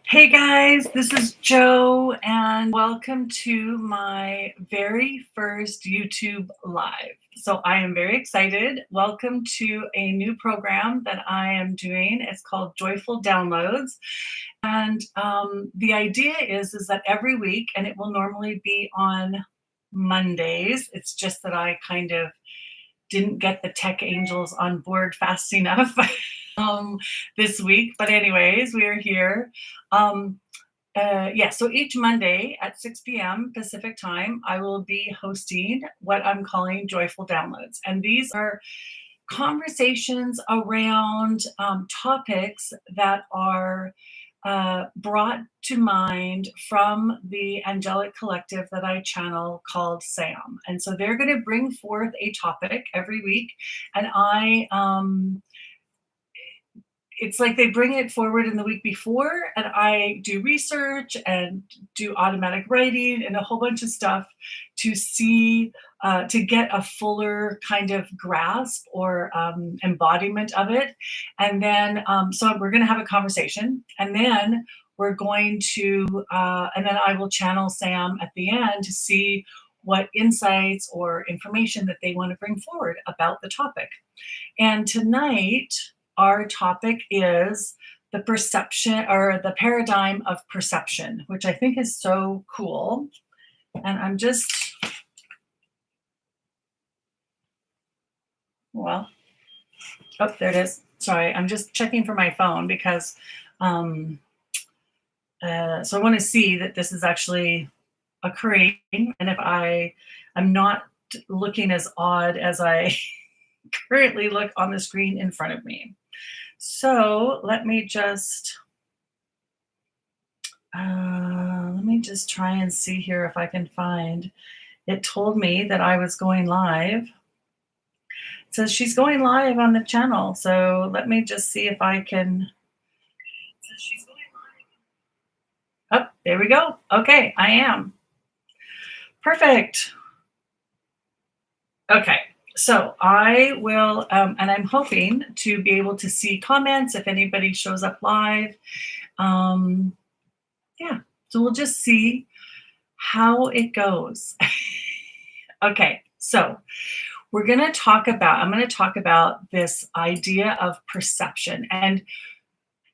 Hey guys, this is Joe, and welcome to my very first YouTube Live. So I am very excited. Welcome to a new program that I am doing. It's called Joyful Downloads. And the idea is that every week, and it will normally be on Mondays, it's just that I kind of didn't get the tech angels on board fast enough this week. But anyways, we are here. Um, yeah, so each Monday at 6 p.m. Pacific time, I will be hosting what I'm calling Joyful Downloads. And these are conversations around topics that are brought to mind from the Angelic Collective that I channel called Sam. And so they're going to bring forth a topic every week, and it's like they bring it forward in the week before, and I do research and do automatic writing and a whole bunch of stuff to see to get a fuller kind of grasp or embodiment of it. And then so we're going to have a conversation, and then we're going to and then I will channel Sam at the end to see what insights or information that they want to bring forward about the topic. And tonight, our topic is the perception or the paradigm of perception, which I think is so cool. And I'm just, well, oh, there it is. Sorry, I'm just checking for my phone because, so I want to see that this is actually occurring. And if I'm not looking as odd as I currently look on the screen in front of me. So let me just try and see here if I can find. It told me that I was going live. It says she's going live on the channel. So let me just see if I can. It says she's going live. Oh, there we go. Okay, I am. Perfect. Okay. So I will, and I'm hoping to be able to see comments if anybody shows up live. Yeah, so we'll just see how it goes. Okay, so I'm going to talk about this idea of perception. And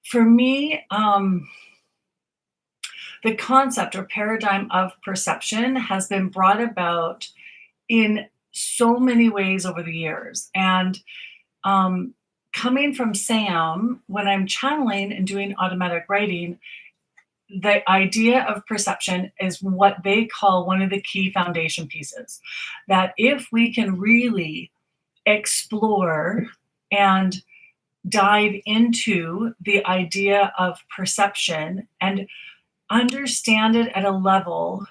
for me, the concept or paradigm of perception has been brought about in so many ways over the years. And coming from Sam, when I'm channeling and doing automatic writing, the idea of perception is what they call one of the key foundation pieces. That if we can really explore and dive into the idea of perception and understand it at a level,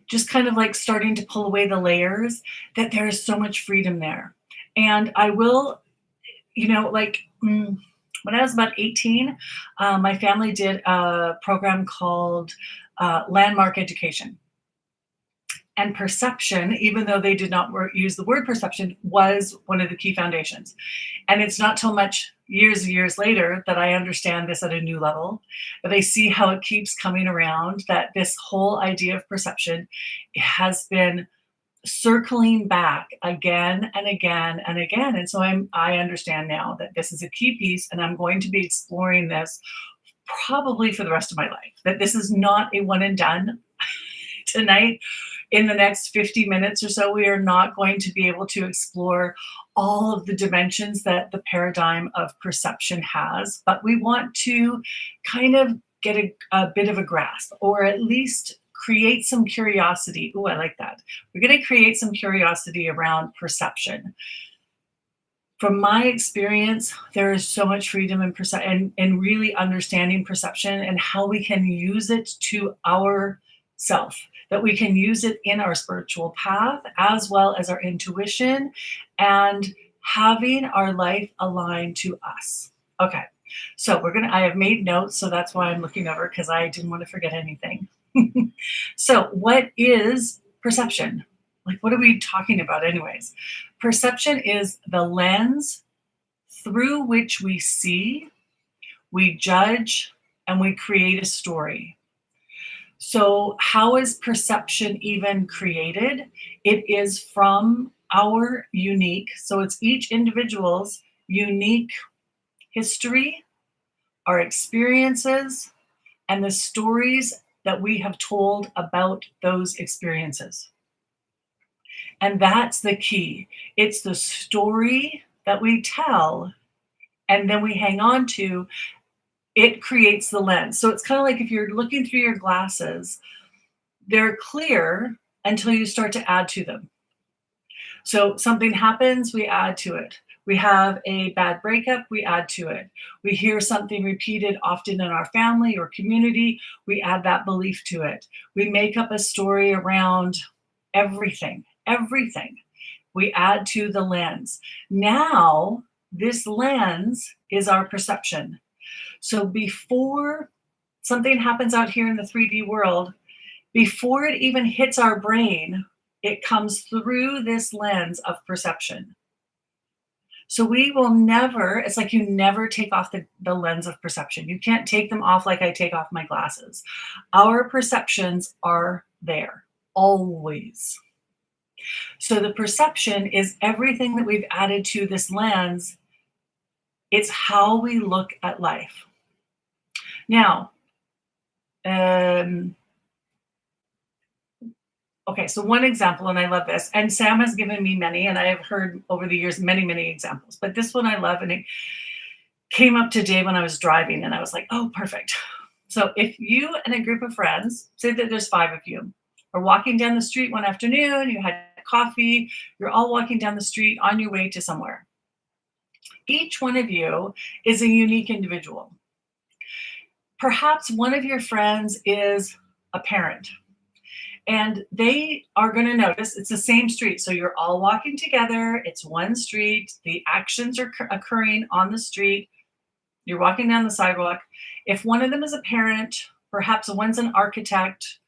just kind of like starting to pull away the layers, that there is so much freedom there. And I will, when I was about 18, my family did a program called Landmark Education. And perception, even though they did not use the word perception, was one of the key foundations. And it's not till much years later that I understand this at a new level, that I see how it keeps coming around, that this whole idea of perception has been circling back again and again and again. And so I understand now that this is a key piece, and I'm going to be exploring this probably for the rest of my life, that this is not a one and done. Tonight, in the next 50 minutes or so, we are not going to be able to explore all of the dimensions that the paradigm of perception has, but we want to kind of get a bit of a grasp, or at least create some curiosity. Oh, I like that. We're going to create some curiosity around perception. From my experience, there is so much freedom in really understanding perception and how we can use it to our self, that we can use it in our spiritual path as well as our intuition and having our life aligned to us. Okay, so I have made notes, so that's why I'm looking over, because I didn't want to forget anything. So what is perception? Like, what are we talking about anyways? Perception is the lens through which we see, we judge, and we create a story. So, how is perception even created? It is from our unique, so it's each individual's unique history, our experiences, and the stories that we have told about those experiences. And that's the key. It's the story that we tell and then we hang on to, it creates the lens. So it's kind of like if you're looking through your glasses, they're clear until you start to add to them. So something happens, we add to it. We have a bad breakup, we add to it. We hear something repeated often in our family or community, we add that belief to it. We make up a story around everything, everything. We add to the lens. Now, this lens is our perception. So before something happens out here in the 3D world, before it even hits our brain, it comes through this lens of perception. So we will never, it's like you never take off the lens of perception. You can't take them off like I take off my glasses. Our perceptions are there, always. So the perception is everything that we've added to this lens. It's how we look at life. Now, okay, so one example, and I love this, and Sam has given me many, and I have heard over the years many, many examples, but this one I love, and it came up today when I was driving, and I was like, oh, perfect. So if you and a group of friends, say that there's 5 of you, are walking down the street one afternoon, you had coffee, you're all walking down the street on your way to somewhere. Each one of you is a unique individual. Perhaps one of your friends is a parent, and they are going to notice it's the same street. So you're all walking together. It's one street. The actions are occurring on the street. You're walking down the sidewalk. If one of them is a parent, perhaps one's an architect,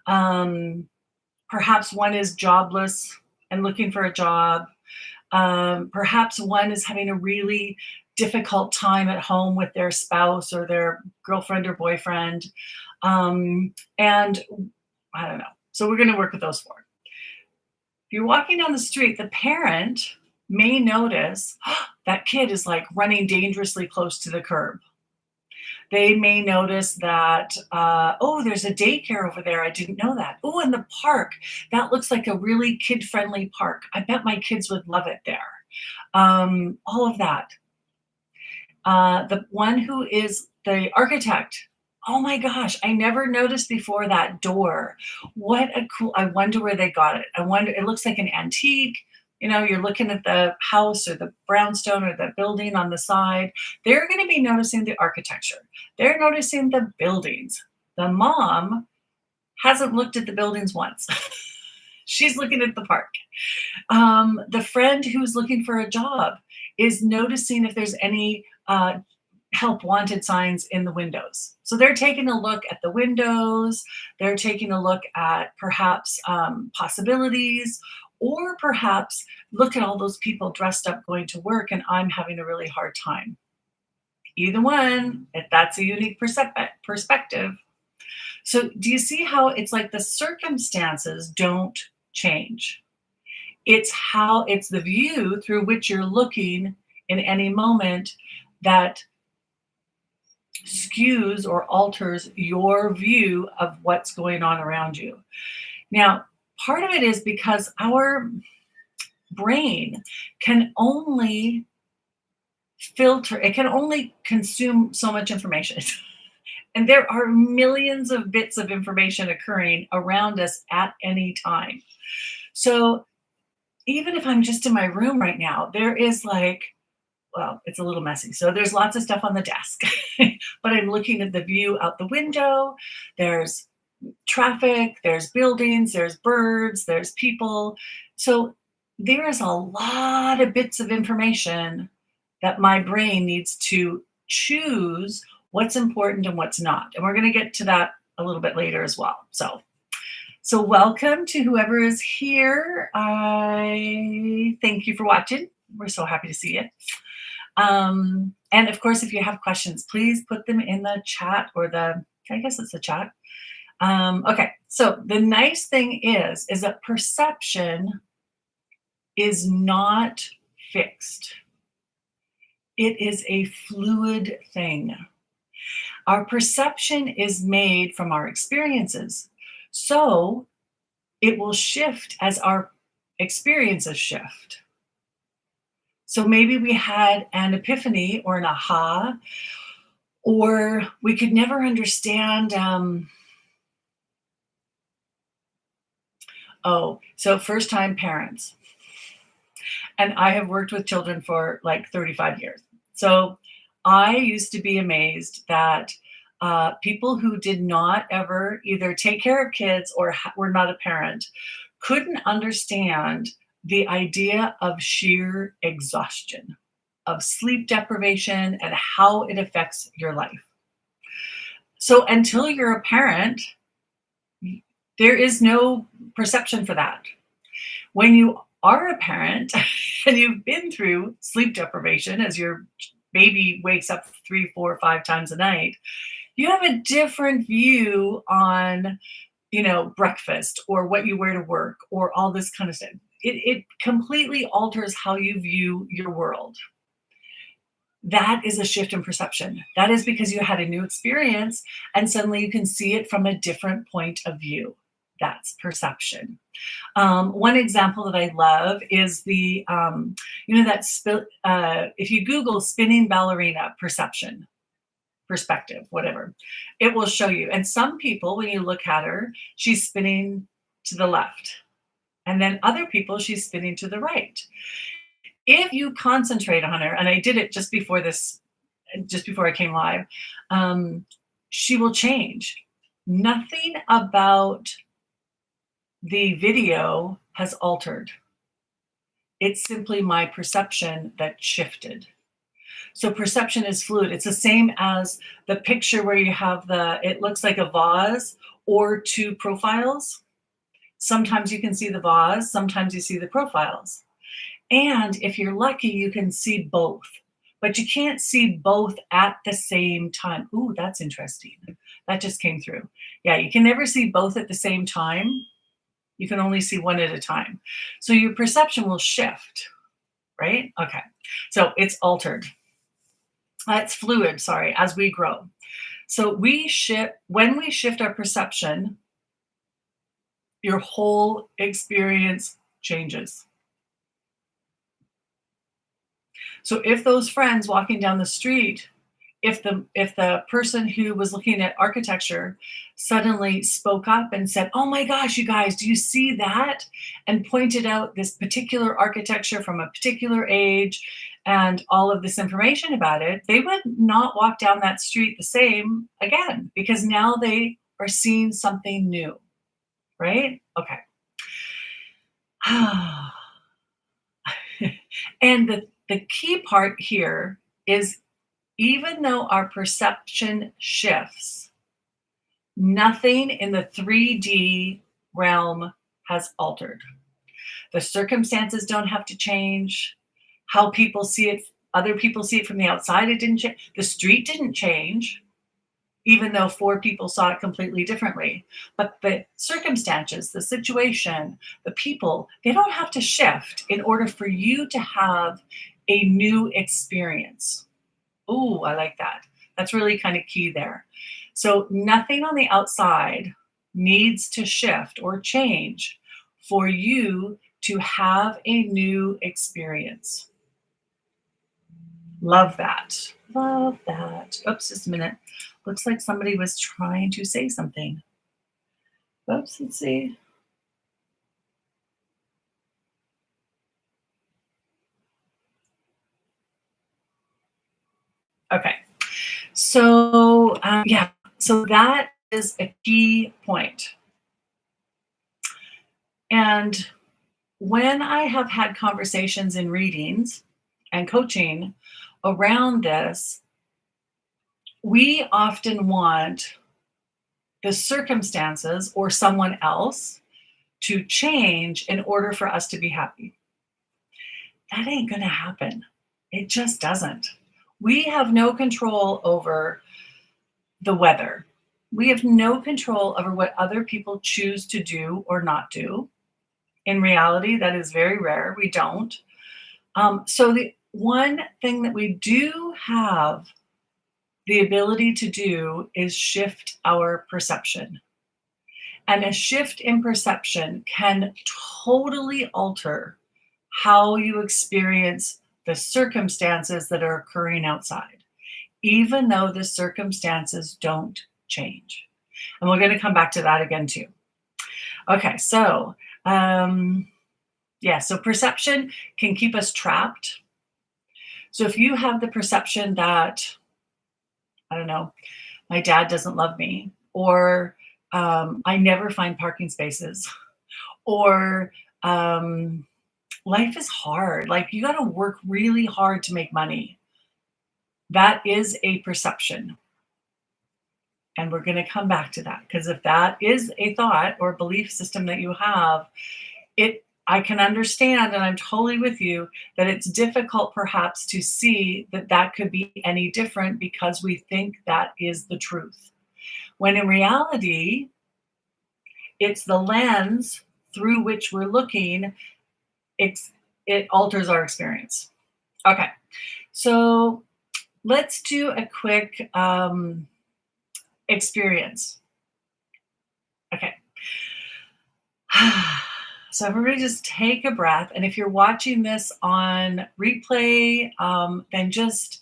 perhaps one is jobless and looking for a job. Perhaps one is having a really difficult time at home with their spouse or their girlfriend or boyfriend. And I don't know. So we're going to work with those 4. If you're walking down the street, the parent may notice that kid is like running dangerously close to the curb. They may notice that, oh, there's a daycare over there. I didn't know that. Oh, and the park, that looks like a really kid-friendly park. I bet my kids would love it there. All of that. The one who is the architect, oh my gosh, I never noticed before that door. What a cool, I wonder where they got it. I wonder, it looks like an antique. You know, you're looking at the house or the brownstone or the building on the side. They're going to be noticing the architecture. They're noticing the buildings. The mom hasn't looked at the buildings once. She's looking at the park. The friend who's looking for a job is noticing if there's any help wanted signs in the windows. So they're taking a look at the windows. They're taking a look at perhaps possibilities, or perhaps look at all those people dressed up going to work and I'm having a really hard time. Either one, if that's a unique perspective. So do you see how it's like the circumstances don't change? It's the view through which you're looking in any moment that skews or alters your view of what's going on around you. Now, part of it is because our brain can only filter, it can only consume so much information. And there are millions of bits of information occurring around us at any time. So even if I'm just in my room right now, there is like, well, it's a little messy. So there's lots of stuff on the desk, but I'm looking at the view out the window. There's traffic, there's buildings, there's birds, there's people. So there is a lot of bits of information that my brain needs to choose what's important and what's not. And we're going to get to that a little bit later as well. So welcome to whoever is here. I thank you for watching. We're so happy to see you. And of course, if you have questions, please put them in the chat or I guess it's the chat. Okay, so the nice thing is that perception is not fixed. It is a fluid thing. Our perception is made from our experiences. So it will shift as our experiences shift. So maybe we had an epiphany or an aha, or we could never understand. So first time parents. And I have worked with children for like 35 years. So I used to be amazed that people who did not ever either take care of kids or were not a parent couldn't understand the idea of sheer exhaustion, of sleep deprivation, and how it affects your life. So until you're a parent, there is no perception for that. When you are a parent and you've been through sleep deprivation as your baby wakes up 3, 4, 5 times a night, you have a different view on, breakfast or what you wear to work or all this kind of stuff. It completely alters how you view your world. That is a shift in perception. That is because you had a new experience and suddenly you can see it from a different point of view. That's perception. One example that I love is if you Google spinning ballerina perspective, whatever, it will show you. And some people, when you look at her, she's spinning to the left. And then other people, she's spinning to the right. If you concentrate on her, and I did it just before I came live, she will change. Nothing about the video has altered. It's simply my perception that shifted. So perception is fluid. It's the same as the picture where you have it looks like a vase or two profiles. Sometimes you can see the vase, sometimes you see the profiles. And if you're lucky, you can see both, but you can't see both at the same time. Ooh, that's interesting. That just came through. Yeah, you can never see both at the same time. You can only see one at a time. So your perception will shift, right? Okay, so it's altered. It's fluid, sorry, as we grow. So when we shift our perception, your whole experience changes. So if those friends walking down the street, if the person who was looking at architecture suddenly spoke up and said, "Oh my gosh, you guys, do you see that?" and pointed out this particular architecture from a particular age and all of this information about it, they would not walk down that street the same again because now they are seeing something new, right? Okay. And the key part here is even though our perception shifts, nothing in the 3D realm has altered. The circumstances don't have to change. How people see it, other people see it from the outside, it didn't change. The street didn't change, even though 4 people saw it completely differently. But the circumstances, the situation, the people, they don't have to shift in order for you to have a new experience. Ooh, I like that. That's really kind of key there. So nothing on the outside needs to shift or change for you to have a new experience. Love that. Love that. Oops, just a minute. Looks like somebody was trying to say something. Oops, let's see. Okay. So, so that is a key point. And when I have had conversations in readings and coaching around this, we often want the circumstances or someone else to change in order for us to be happy. That ain't going to happen. It just doesn't. We have no control over the weather. We have no control over what other people choose to do or not do. In reality, that is very rare. We don't. So, the one thing that we do have the ability to do is shift our perception. And a shift in perception can totally alter how you experience the circumstances that are occurring outside, even though the circumstances don't change. And we're going to come back to that again, too. Okay, so yeah, so perception can keep us trapped. So if you have the perception that, I don't know, my dad doesn't love me, or I never find parking spaces, or life is hard, like you got to work really hard to make money. That is a perception. And we're going to come back to that because if that is a thought or belief system that you have, I can understand, and I'm totally with you, that it's difficult perhaps to see that that could be any different because we think that is the truth. When in reality, it's the lens through which we're looking, it alters our experience. Okay, so let's do a quick experience. Okay. So everybody just take a breath. And if you're watching this on replay, then just,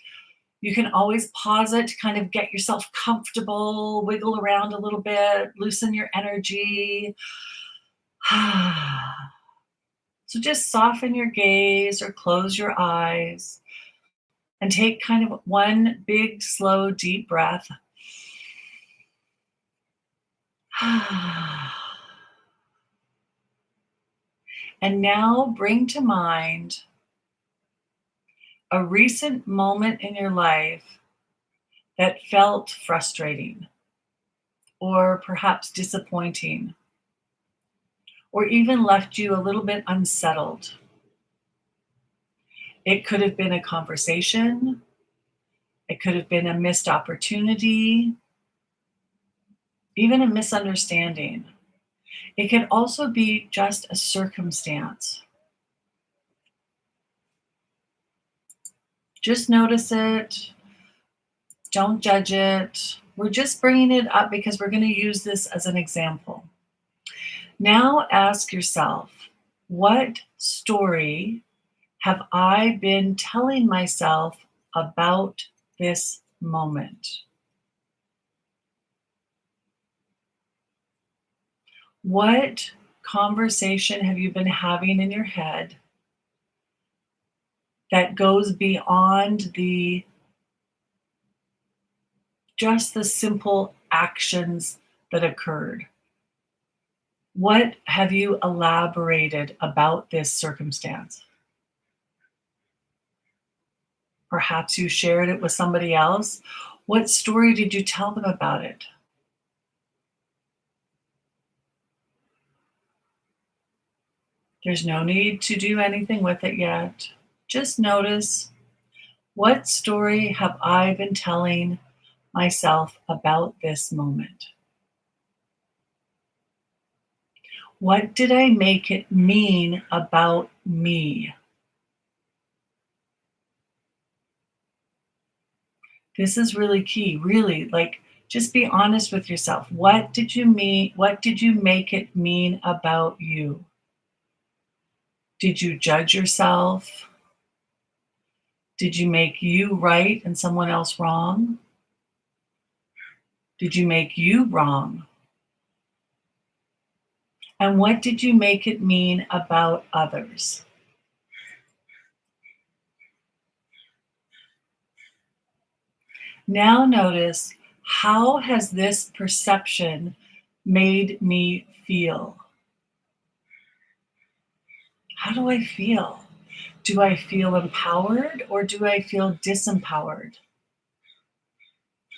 you can always pause it to kind of get yourself comfortable, wiggle around a little bit, loosen your energy. So just soften your gaze or close your eyes and take kind of one big, slow, deep breath. And now bring to mind a recent moment in your life that felt frustrating or perhaps disappointing or even left you a little bit unsettled. It could have been a conversation, it could have been a missed opportunity, even a misunderstanding. It could also be just a circumstance. Just notice it. Don't judge it. We're just bringing it up because we're going to use this as an example. Now ask yourself, what story have I been telling myself about this moment? What conversation have you been having in your head that goes beyond just the simple actions that occurred? What have you elaborated about this circumstance? Perhaps you shared it with somebody else. What story did you tell them about it? There's no need to do anything with it yet. Just notice, what story have I been telling myself about this moment? What did I make it mean about me? This is really key, really, like, just be honest with yourself. What did you mean? What did you make it mean about you? Did you judge yourself? Did you make you right and someone else wrong? Did you make you wrong? And what did you make it mean about others? Now notice, how has this perception made me feel? How do I feel? Do I feel empowered or do I feel disempowered?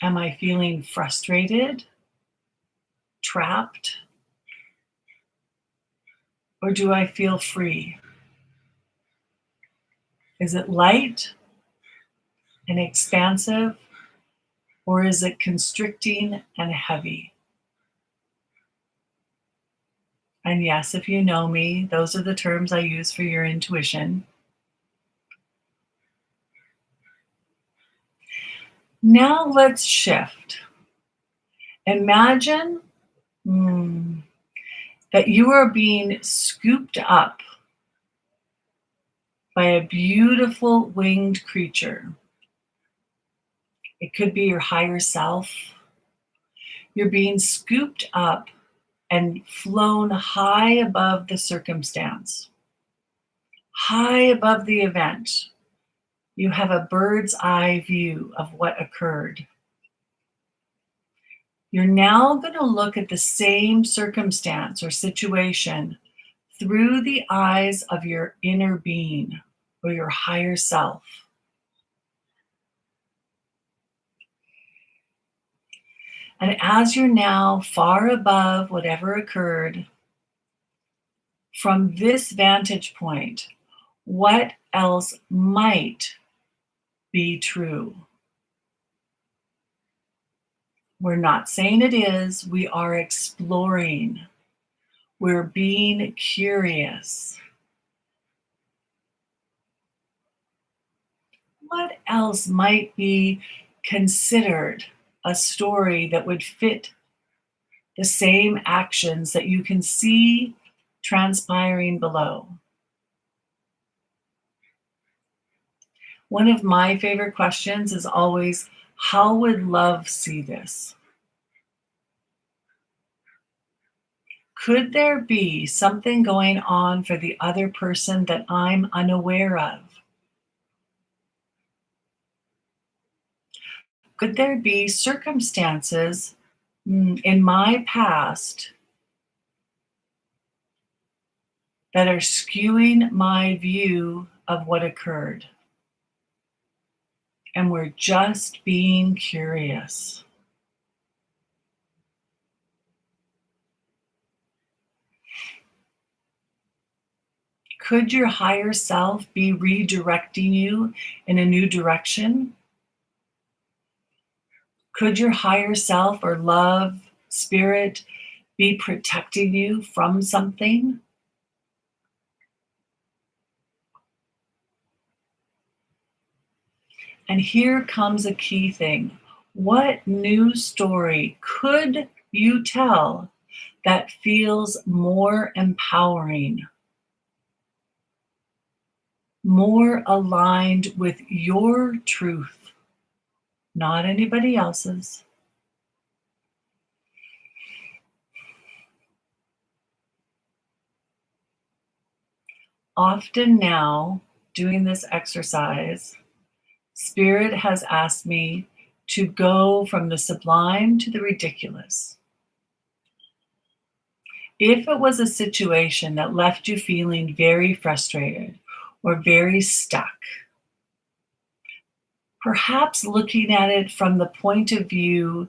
Am I feeling frustrated, trapped, or do I feel free? Is it light and expansive, or is it constricting and heavy? And yes, if you know me, those are the terms I use for your intuition. Now let's shift. Imagine that you are being scooped up by a beautiful winged creature. It could be your higher self. You're being scooped up and flown high above the circumstance, high above the event. You have a bird's eye view of what occurred. You're now going to look at the same circumstance or situation through the eyes of your inner being or your higher self. And as you're now far above whatever occurred, from this vantage point, what else might be true? We're not saying it is, we are exploring. We're being curious. What else might be considered a story that would fit the same actions that you can see transpiring below? One of my favorite questions is always, how would love see this? Could there be something going on for the other person that I'm unaware of? Could there be circumstances in my past that are skewing my view of what occurred? And we're just being curious. Could your higher self be redirecting you in a new direction? Could your higher self or love, spirit, be protecting you from something? And here comes a key thing. What new story could you tell that feels more empowering, more aligned with your truth, not anybody else's? Often now, doing this exercise, Spirit has asked me to go from the sublime to the ridiculous. If it was a situation that left you feeling very frustrated or very stuck, perhaps looking at it from the point of view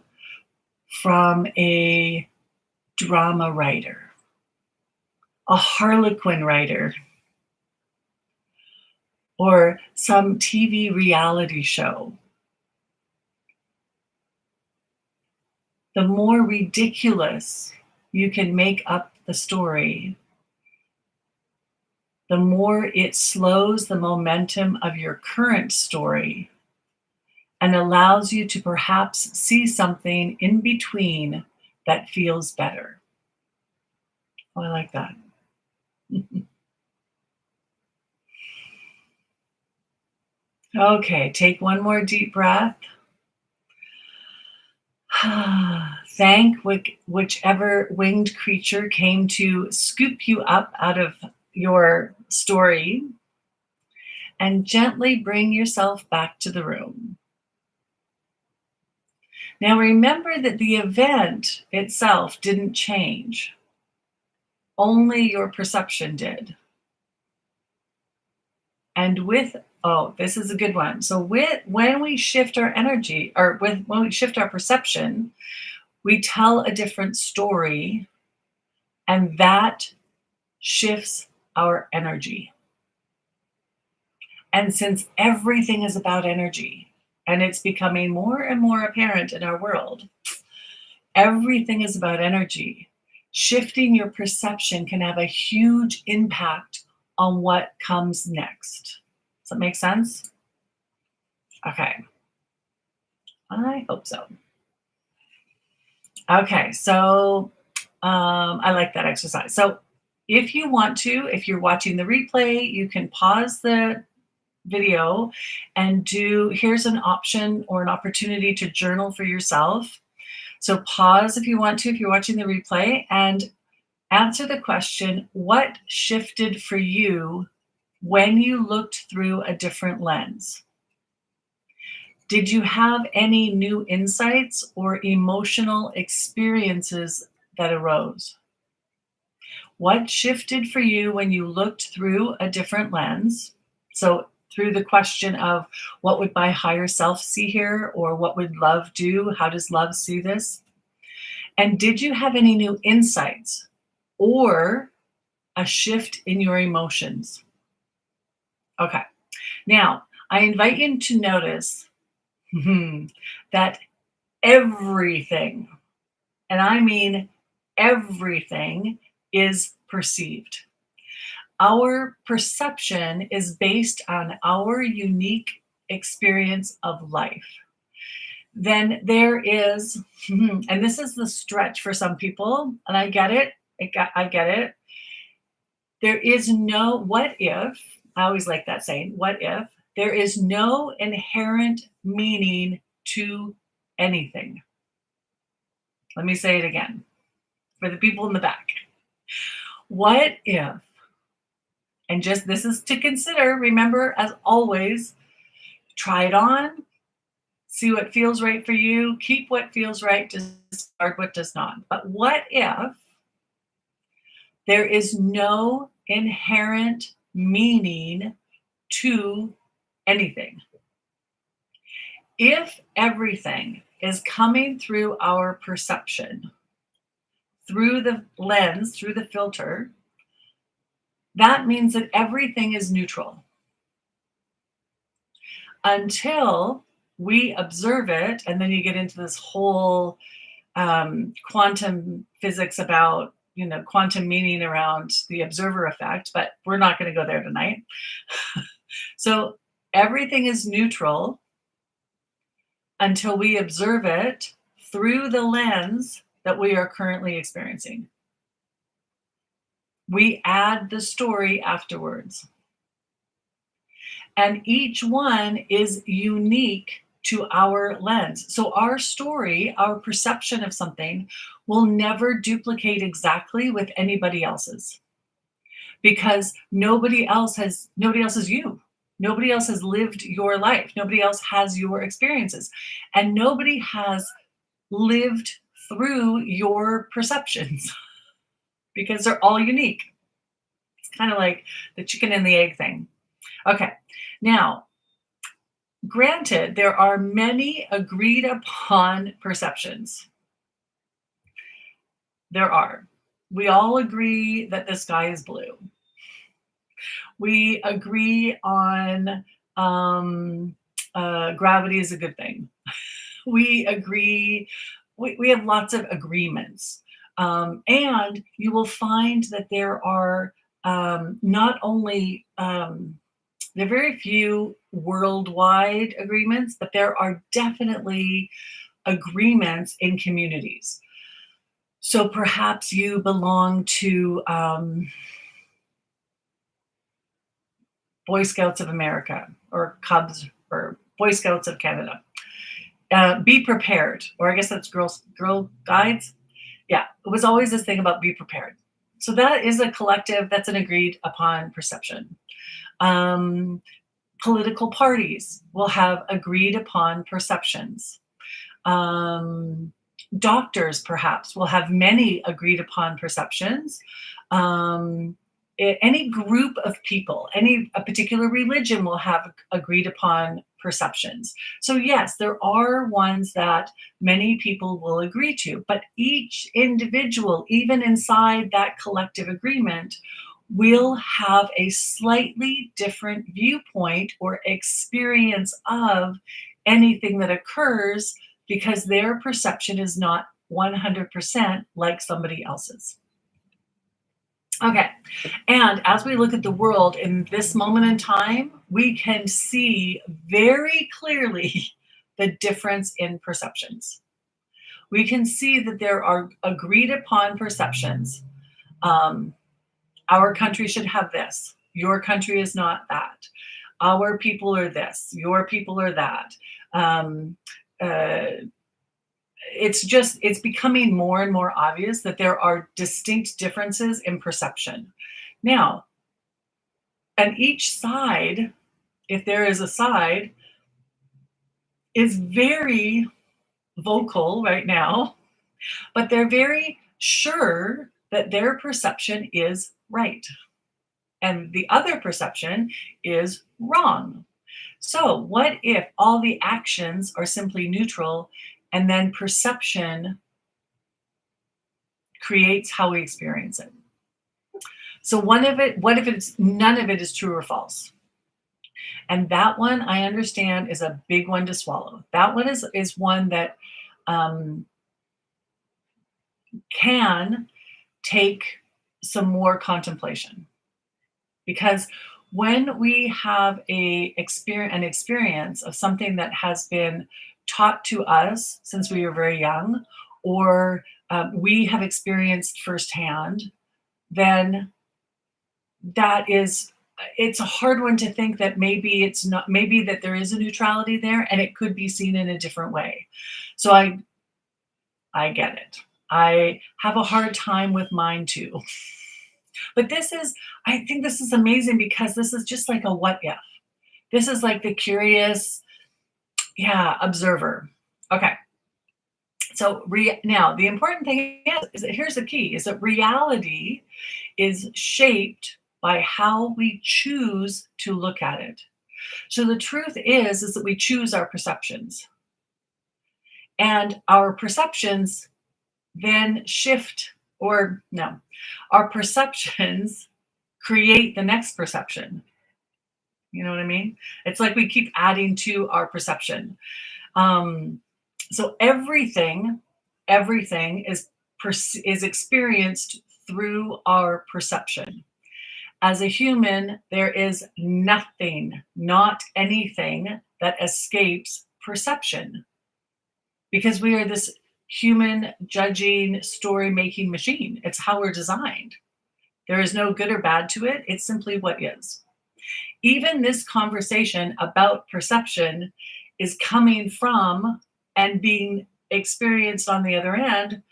from a drama writer, a harlequin writer, or some TV reality show. The more ridiculous you can make up the story, the more it slows the momentum of your current story and allows you to perhaps see something in between that feels better. Oh, I like that. Okay, take one more deep breath. Thank whichever winged creature came to scoop you up out of your story and gently bring yourself back to the room. Now remember that the event itself didn't change. Only your perception did. And this is a good one. So when we shift our energy, or when we shift our perception, we tell a different story, and that shifts our energy. And since everything is about energy, and it's becoming more and more apparent in our world. Everything is about energy. Shifting your perception can have a huge impact on what comes next. Does that make sense? Okay. I hope so. Okay, so I like that exercise. So if you want to, if you're watching the replay, you can pause the video and here's an option or an opportunity to journal for yourself. So pause if you want to, if you're watching the replay, and answer the question, what shifted for you when you looked through a different lens? Did you have any new insights or emotional experiences that arose? What shifted for you when you looked through a different lens? So through the question of what would my higher self see here, or what would love do? How does love see this? And did you have any new insights or a shift in your emotions? Okay. Now, I invite you to notice that everything, and I mean everything, is perceived. Our perception is based on our unique experience of life. Then there is, and this is the stretch for some people, and I get it. I get it. There is no what if. I always like that saying, what if? There is no inherent meaning to anything. Let me say it again for the people in the back. What if, and just this is to consider, remember, as always, try it on, see what feels right for you, keep what feels right, discard what does not. But what if there is no inherent meaning to anything? If everything is coming through our perception, through the lens, through the filter, that means that everything is neutral until we observe it. And then you get into this whole quantum physics about, quantum meaning around the observer effect, but we're not going to go there tonight. So everything is neutral until we observe it through the lens that we are currently experiencing. We add the story afterwards. And each one is unique to our lens. So our story, our perception of something, will never duplicate exactly with anybody else's. Because nobody else is you. Nobody else has lived your life. Nobody else has your experiences. And nobody has lived through your perceptions because they're all unique. It's kind of like the chicken and the egg thing. Okay, now, granted, there are many agreed upon perceptions. There are. We all agree that the sky is blue. We agree on gravity is a good thing. We agree. We have lots of agreements. And you will find that there are not only, there are very few worldwide agreements, but there are definitely agreements in communities. So perhaps you belong to Boy Scouts of America or Cubs or Boy Scouts of Canada. Be prepared, or I guess that's Girl Guides. Yeah, it was always this thing about be prepared. So that is a collective, that's an agreed upon perception. Political parties will have agreed upon perceptions. Doctors perhaps will have many agreed upon perceptions. Any group of people, a particular religion will have agreed upon perceptions. So yes, there are ones that many people will agree to, but each individual, even inside that collective agreement, will have a slightly different viewpoint or experience of anything that occurs because their perception is not 100% like somebody else's. Okay. And as we look at the world in this moment in time, we can see very clearly the difference in perceptions. We can see that there are agreed upon perceptions. Um, our country should have this. Your country is not that. Our people are this. Your people are that. Um, uh, it's becoming more and more obvious that there are distinct differences in perception. Now, and each side, if there is a side, is very vocal right now, but they're very sure that their perception is right and the other perception is wrong. So, what if all the actions are simply neutral and then perception creates how we experience it? So, what if it's none of it is true or false? And that one I understand is a big one to swallow. That one is one that um, can take some more contemplation, because when we have an experience of something that has been taught to us since we were very young, or we have experienced firsthand, then that is it's a hard one to think that maybe it's not, maybe that there is a neutrality there and it could be seen in a different way. So I get it. I have a hard time with mine too. But I think this is amazing because this is just like a what if. This is like the curious, yeah, observer. Okay. So now the important thing is that here's the key, is that reality is shaped by how we choose to look at it. So the truth is that we choose our perceptions. And our perceptions then shift, or no, our perceptions create the next perception. You know what I mean? It's like we keep adding to our perception. Um, so everything is experienced through our perception. As a human, there is nothing, not anything, that escapes perception, because we are this human judging, story making machine. It's how we're designed. There is no good or bad to it. It's simply what is. Even this conversation about perception is coming from and being experienced on the other end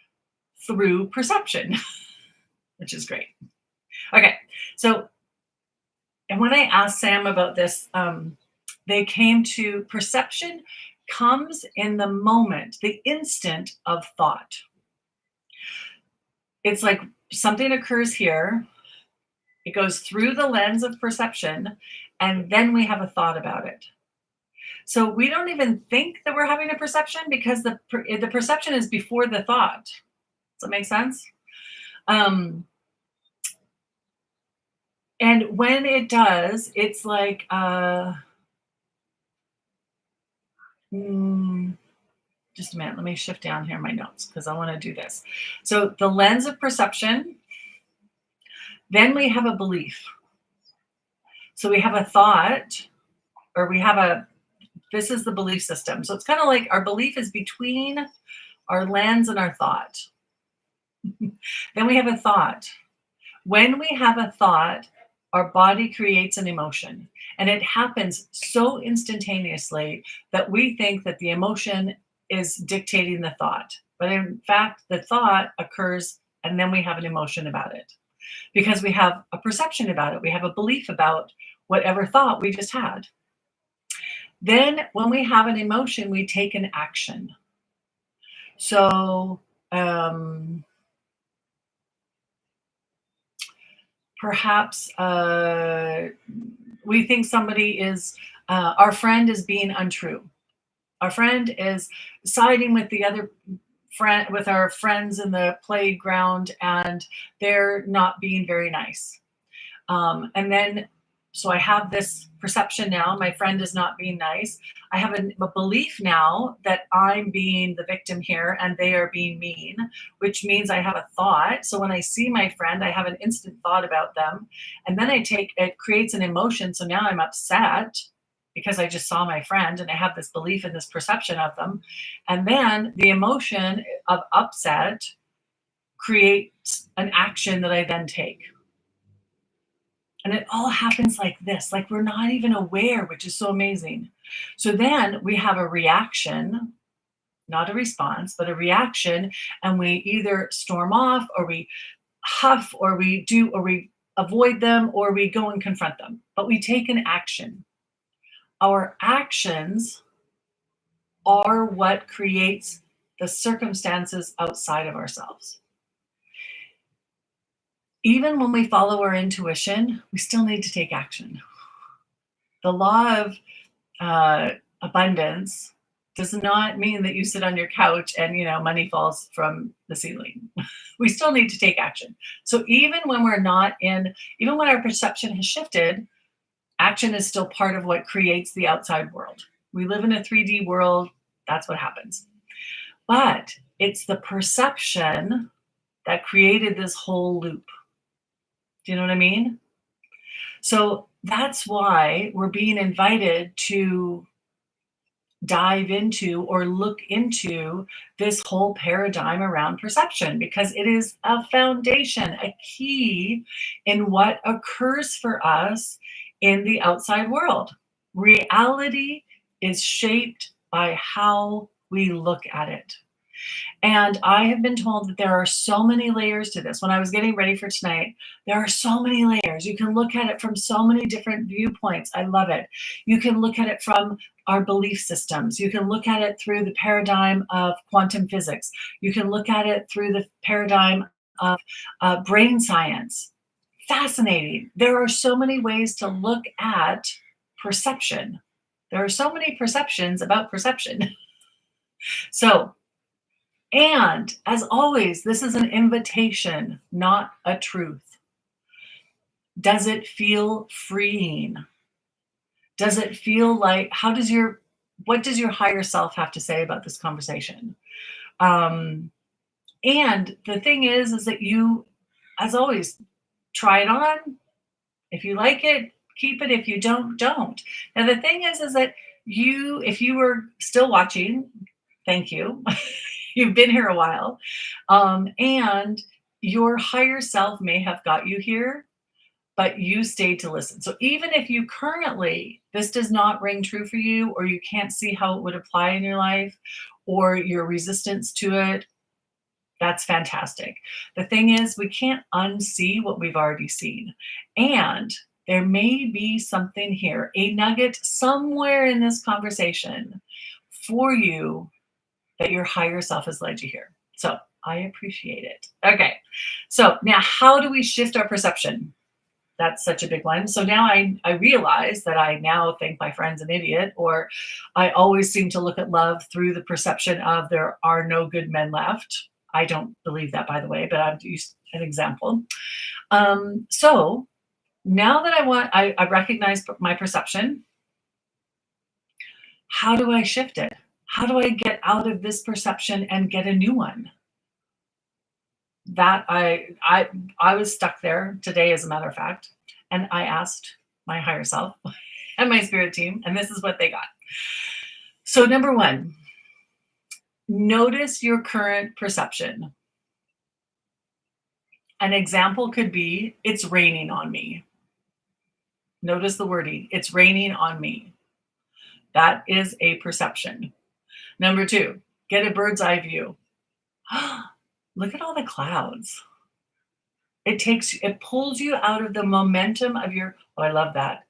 through perception, which is great. Okay, so, and when I asked Sam about this, they came to perception comes in the moment, the instant of thought. It's like something occurs here, it goes through the lens of perception, and then we have a thought about it. So we don't even think that we're having a perception because the perception is before the thought. Does that make sense? And when it does, it's like just a minute. Let me shift down here my notes because I want to do this. So the lens of perception. Then we have a belief. So we have a thought, or this is the belief system. So it's kind of like our belief is between our lens and our thought. Then we have a thought. When we have a thought, our body creates an emotion, and it happens so instantaneously that we think that the emotion is dictating the thought. But in fact, the thought occurs and then we have an emotion about it, because we have a perception about it. We have a belief about whatever thought we just had. Then when we have an emotion, we take an action. So perhaps we think somebody is, our friend is being untrue. Our friend is siding with the other friend, with our friends in the playground, and they're not being very nice. And then So I have this perception now, my friend is not being nice. I have a belief now that I'm being the victim here and they are being mean, which means I have a thought. So when I see my friend, I have an instant thought about them. And then it creates an emotion. So now I'm upset because I just saw my friend and I have this belief and this perception of them. And then the emotion of upset creates an action that I then take. And it all happens like this, like we're not even aware, which is so amazing. So then we have a reaction, not a response, but a reaction. And we either storm off or we huff or we avoid them or we go and confront them. But we take an action. Our actions are what creates the circumstances outside of ourselves. Even when we follow our intuition, we still need to take action. The law of abundance does not mean that you sit on your couch and money falls from the ceiling. We still need to take action. So even when even when our perception has shifted, action is still part of what creates the outside world. We live in a 3D world. That's what happens. But it's the perception that created this whole loop. Do you know what I mean? So that's why we're being invited to dive into or look into this whole paradigm around perception, because it is a foundation, a key in what occurs for us in the outside world. Reality is shaped by how we look at it. And I have been told that there are so many layers to this. When I was getting ready for tonight, there are so many layers. You can look at it from so many different viewpoints. I love it. You can look at it from our belief systems. You can look at it through the paradigm of quantum physics. You can look at it through the paradigm of brain science. Fascinating. There are so many ways to look at perception. There are so many perceptions about perception. So, and as always, this is an invitation, not a truth. Does it feel freeing? Does it feel like, what does your higher self have to say about this conversation? And the thing is that you, as always, try it on. If you like it, keep it. If you don't. Now, the thing is that if you were still watching, thank you. You've been here a while. And your higher self may have got you here, but you stayed to listen. So even if you currently, this does not ring true for you, or you can't see how it would apply in your life, or your resistance to it, that's fantastic. The thing is, we can't unsee what we've already seen. And there may be something here, a nugget somewhere in this conversation for you that your higher self has led you here. So I appreciate it. Okay. So now how do we shift our perception? That's such a big one. So now I realize that I now think my friend's an idiot, or I always seem to look at love through the perception of there are no good men left. I don't believe that, by the way, but I've used an example. So now that I recognize my perception, how do I shift it? How do I get out of this perception and get a new one? That I was stuck there today, as a matter of fact, and I asked my higher self and my spirit team, and this is what they got. So number one, notice your current perception. An example could be, it's raining on me. Notice the wording, it's raining on me. That is a perception. Number two, get a bird's eye view. Look at all the clouds. It pulls you out of the momentum of oh, I love that.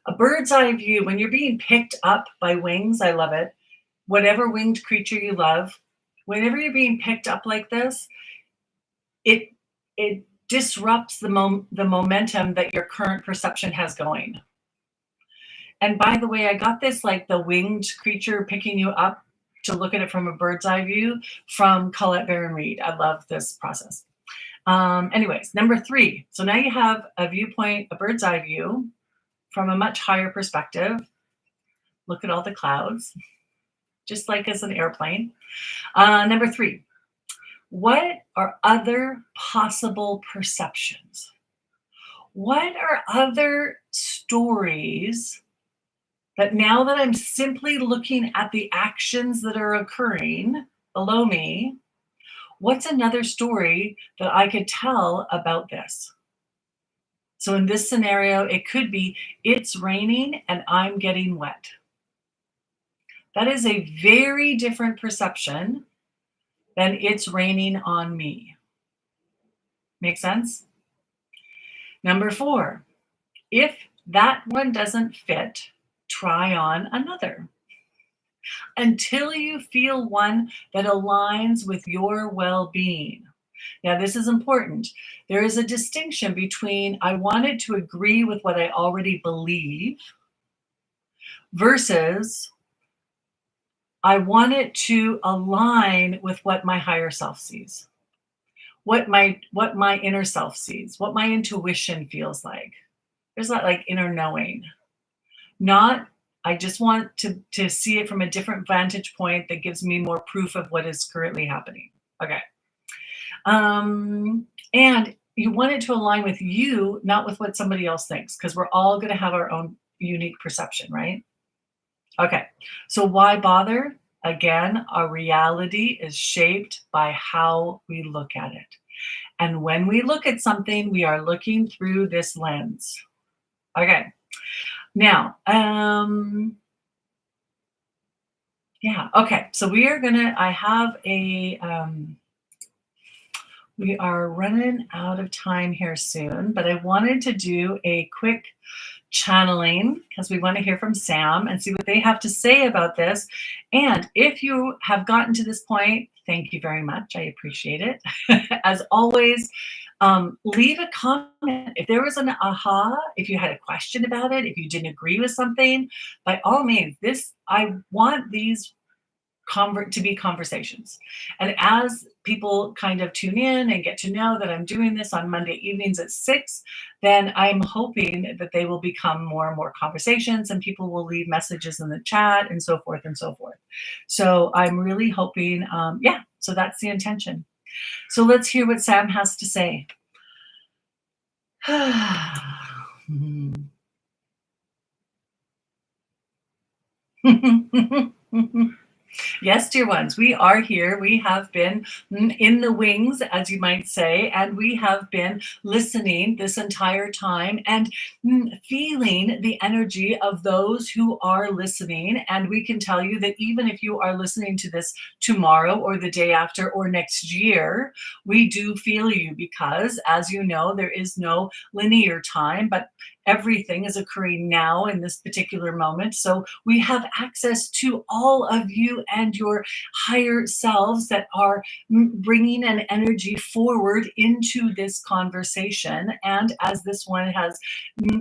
A bird's eye view, when you're being picked up by wings, I love it. Whatever winged creature you love, whenever you're being picked up like this, it disrupts the momentum that your current perception has going. And by the way, I got this, like the winged creature picking you up, to look at it from a bird's eye view, from Colette Baron Reed. I love this process. Anyways, number three. So now you have a viewpoint, a bird's eye view. from a much higher perspective. Look at all the clouds, just like as an airplane. Number 3, what are other possible perceptions? What are other stories that now that I'm simply looking at the actions that are occurring below me, what's another story that I could tell about this? So in this scenario, it could be it's raining and I'm getting wet. That is a very different perception than it's raining on me. Make sense? Number 4, if that one doesn't fit, try on another until you feel one that aligns with your well-being. Now, this is important. There is a distinction between I wanted to agree with what I already believe versus I want it to align with what my higher self sees, what my inner self sees, what my intuition feels like. There's that like inner knowing. Not I just want to see it from a different vantage point that gives me more proof of what is currently happening. Okay. And you want it to align with you, not with what somebody else thinks, because we're all going to have our own unique perception, right? Okay. So why bother? Again, our reality is shaped by how we look at it. And when we look at something, we are looking through this lens. Okay. Now, yeah, okay. So I have we are running out of time here soon, but I wanted to do a quick channeling because we want to hear from Sam and see what they have to say about this. And if you have gotten to this point, thank you very much. I appreciate it. As always, leave a comment. If there was an aha, if you had a question about it, if you didn't agree with something, by all means, I want these to be conversations. And as people kind of tune in and get to know that I'm doing this on Monday evenings at 6, then I'm hoping that they will become more and more conversations and people will leave messages in the chat and so forth and so forth. So I'm really hoping, so that's the intention. So let's hear what Sam has to say. Yes, dear ones, we are here. We have been in the wings, as you might say, and we have been listening this entire time and feeling the energy of those who are listening. And we can tell you that even if you are listening to this tomorrow or the day after or next year, we do feel you because, as you know, there is no linear time, but everything is occurring now in this particular moment. So we have access to all of you and your higher selves that are bringing an energy forward into this conversation. And as this one has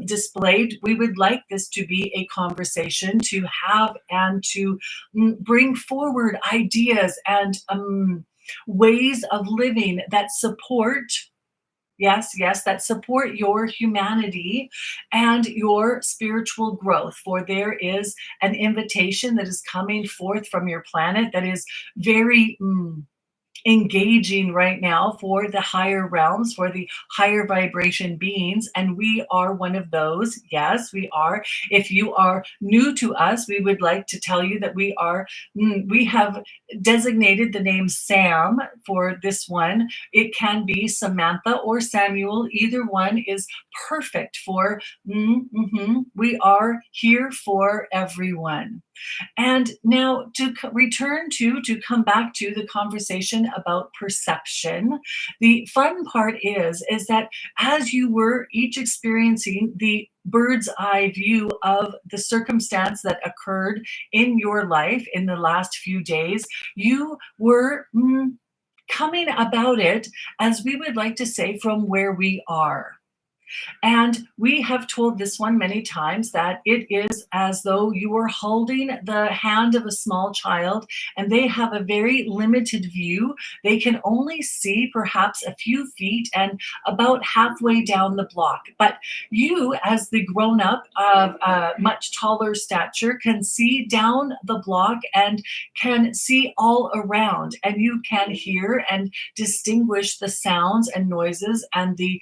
displayed, we would like this to be a conversation to have and to bring forward ideas and ways of living that support that support your humanity and your spiritual growth. For there is an invitation that is coming forth from your planet that is very engaging right now for the higher realms, for the higher vibration beings. And we are one of those. Yes, we are. If you are new to us, we would like to tell you that we have designated the name Sam for this one. It can be Samantha or Samuel. Either one is perfect for, we are here for everyone. And now to come back to the conversation about perception, the fun part is that as you were each experiencing the bird's eye view of the circumstance that occurred in your life in the last few days, you were coming about it, as we would like to say, from where we are. And we have told this one many times that it is as though you are holding the hand of a small child and they have a very limited view. They can only see perhaps a few feet and about halfway down the block. But you, as the grown up of a much taller stature, can see down the block and can see all around. And you can hear and distinguish the sounds and noises and the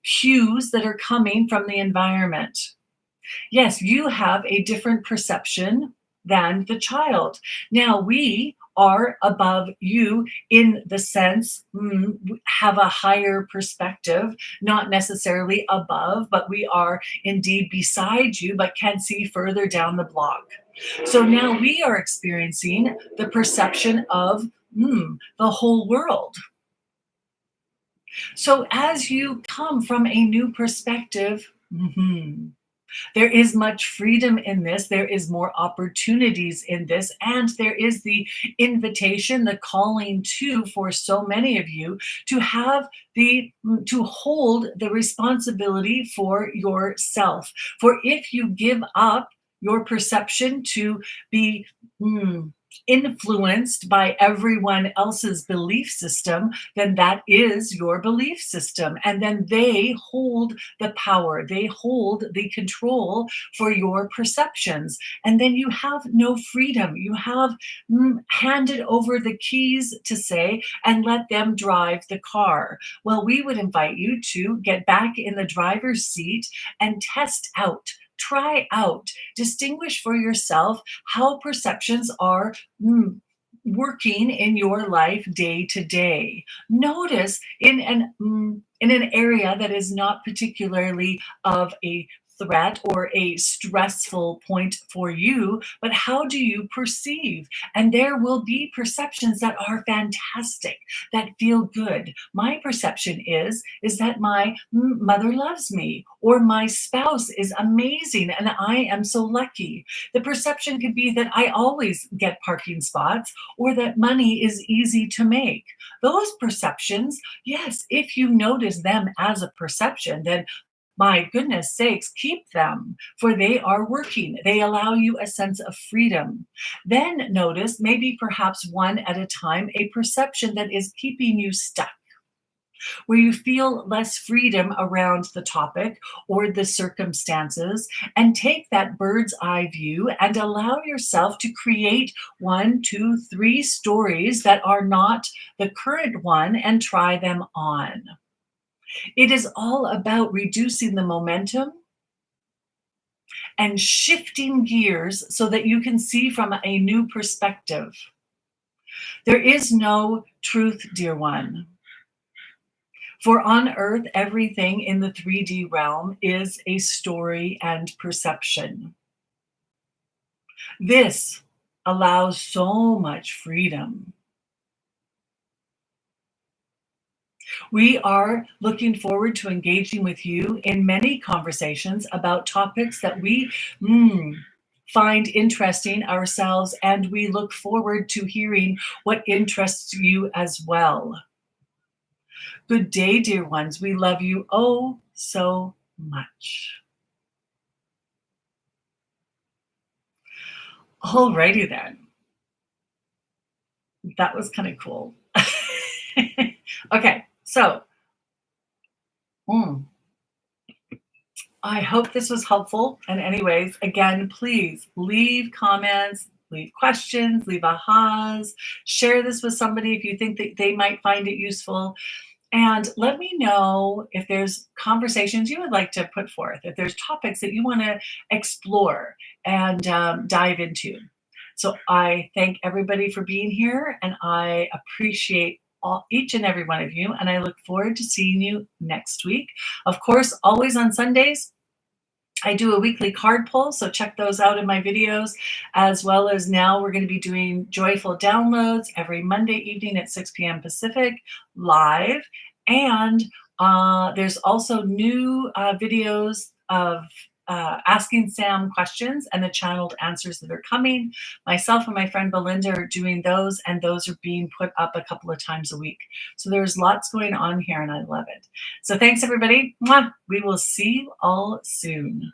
cues that are coming from the environment. Yes, you have a different perception than the child. Now, we are above you in the sense, have a higher perspective, not necessarily above, but we are indeed beside you, but can see further down the block. So now we are experiencing the perception of the whole world. So as you come from a new perspective, there is much freedom in this. There is more opportunities in this. And there is the invitation, the calling to, for so many of you, to have to hold the responsibility for yourself. For if you give up your perception to be influenced by everyone else's belief system, then that is your belief system. And then they hold the power, they hold the control for your perceptions. And then you have no freedom. You have handed over the keys to say, and let them drive the car. Well, we would invite you to get back in the driver's seat and test out. Try out, distinguish for yourself how perceptions are working in your life day to day. Notice in an area that is not particularly of a threat or a stressful point for you, but how do you perceive? And there will be perceptions that are fantastic, that feel good. My perception is that my mother loves me, or my spouse is amazing and I am so lucky. The perception could be that I always get parking spots, or that money is easy to make. Those perceptions, yes, if you notice them as a perception, then my goodness sakes, keep them, for they are working. They allow you a sense of freedom. Then notice, maybe perhaps one at a time, a perception that is keeping you stuck, where you feel less freedom around the topic or the circumstances, and take that bird's eye view and allow yourself to create 1, 2, 3 stories that are not the current one and try them on. It is all about reducing the momentum and shifting gears so that you can see from a new perspective. There is no truth, dear one. For on earth, everything in the 3D realm is a story and perception. This allows so much freedom. We are looking forward to engaging with you in many conversations about topics that we find interesting ourselves, and we look forward to hearing what interests you as well. Good day, dear ones. We love you oh so much. Alrighty then. That was kind of cool. Okay, so I hope this was helpful. And anyways, again, please leave comments, leave questions, leave ahas, share this with somebody if you think that they might find it useful. And let me know if there's conversations you would like to put forth, if there's topics that you want to explore and dive into. So I thank everybody for being here, and I appreciate each and every one of you, and I look forward to seeing you next week. Of course, always on Sundays, I do a weekly card pull, so check those out in my videos, as well as now we're going to be doing joyful downloads every Monday evening at 6 p.m. Pacific live. And there's also new videos of asking Sam questions and the channeled answers that are coming. Myself and my friend Belinda are doing those, and those are being put up a couple of times a week. So there's lots going on here, and I love it. So thanks, everybody. Mwah. We will see you all soon.